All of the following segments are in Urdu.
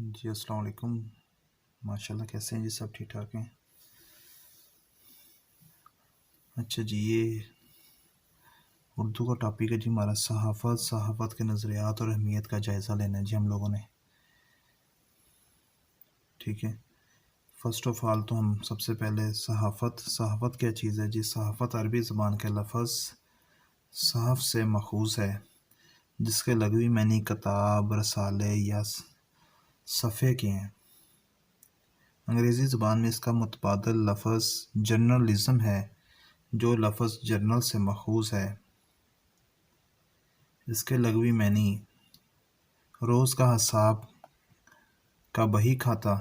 جی السلام علیکم۔ ماشاءاللہ کیسے ہیں جی؟ سب ٹھیک ٹھاک ہیں؟ اچھا جی، یہ اردو کا ٹاپک ہے جی ہمارا صحافت کے نظریات اور اہمیت کا جائزہ لینا ہے جی ہم لوگوں نے، ٹھیک ہے۔ فرسٹ آف آل تو ہم سب سے پہلے صحافت کیا چیز ہے جی؟ صحافت عربی زبان کے لفظ صحف سے ماخوذ ہے، جس کے لغوی معنی کتاب، رسالے یا صفحے کے ہیں۔ انگریزی زبان میں اس کا متبادل لفظ جرنلزم ہے، جو لفظ جرنل سے ماخوذ ہے۔ اس کے لغوی معنی روز کا حساب کا بہی کھاتا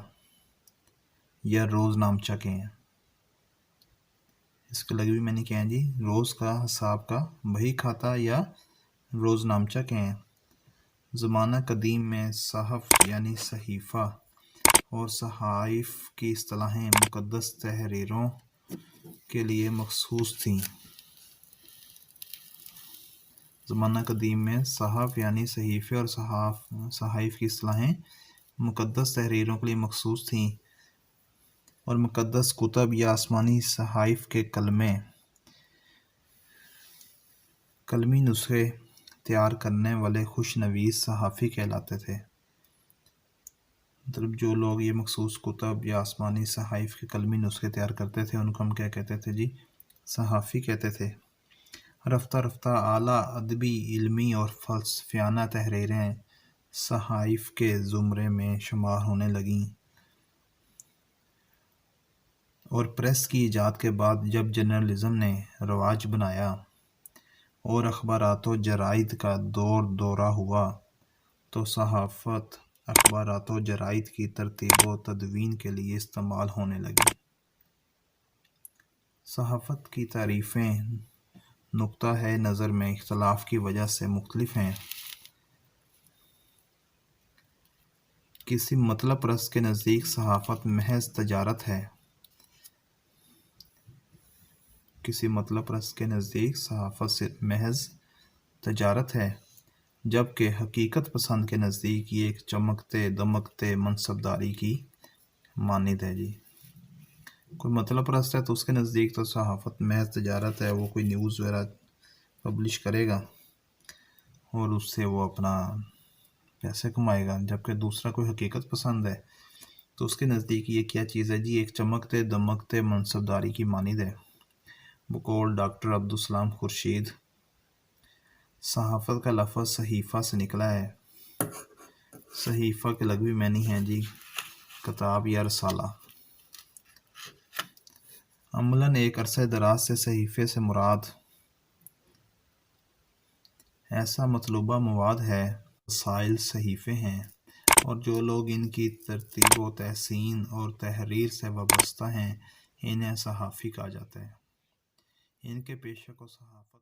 یا روز نامچہ کے ہیں۔ اس کے لغوی معنی کیا ہیں جی؟ روز کا حساب کا بہی کھاتا یا روز نامچہ کے ہیں۔ زمانہ قدیم میں صحف یعنی صحیفہ اور صحائف کی اصطلاحیں مقدس تحریروں کے لیے مخصوص تھیں۔ زمانہ قدیم میں صحف یعنی صحیفے اور صحائف کی اصطلاحیں مقدس تحریروں کے لیے مخصوص تھیں، اور مقدس کتب یا آسمانی صحائف کے قلمی نسخے تیار کرنے والے خوش نویس صحافی کہلاتے تھے۔ مطلب جو لوگ یہ مخصوص کتب یا آسمانی صحائف کے قلمی نسخے تیار کرتے تھے ان کو ہم کیا کہتے تھے جی؟ صحافی کہتے تھے۔ رفتہ رفتہ اعلیٰ ادبی، علمی اور فلسفیانہ تحریریں صحائف کے زمرے میں شمار ہونے لگیں، اور پریس کی ایجاد کے بعد جب جرنلزم نے رواج بنایا اور اخبارات و جرائد کا دورہ ہوا تو صحافت اخبارات و جرائد کی ترتیب و تدوین کے لیے استعمال ہونے لگی۔ صحافت کی تعریفیں نقطہ نظر میں اختلاف کی وجہ سے مختلف ہیں۔ کسی مطلب پرست کے نزدیک صحافت محض تجارت ہے۔ جبکہ حقیقت پسند کے نزدیک یہ ایک چمکتے دمکتے منصبداری کی مانند ہے جی۔ کوئی مطلب پرست ہے تو اس کے نزدیک تو صحافت محض تجارت ہے، وہ کوئی نیوز وغیرہ پبلش کرے گا اور اس سے وہ اپنا پیسے کمائے گا۔ جبکہ دوسرا کوئی حقیقت پسند ہے تو اس کے نزدیک یہ کیا چیز ہے جی؟ ایک چمکتے دمکتے منصبداری کی مانند ہے۔ بقول ڈاکٹر عبدالسلام خورشید، صحافت کا لفظ صحیفہ سے نکلا ہے۔ صحیفہ کے لغوی معنی ہیں جی کتاب یا رسالہ۔ عملاً ایک عرصہ دراز سے صحیفے سے مراد ایسا مطلوبہ مواد ہے رسائل صحیفے ہیں، اور جو لوگ ان کی ترتیب و تحسین اور تحریر سے وابستہ ہیں انہیں صحافی کہا جاتا ہے۔ ان کے پیشہ کو صحافت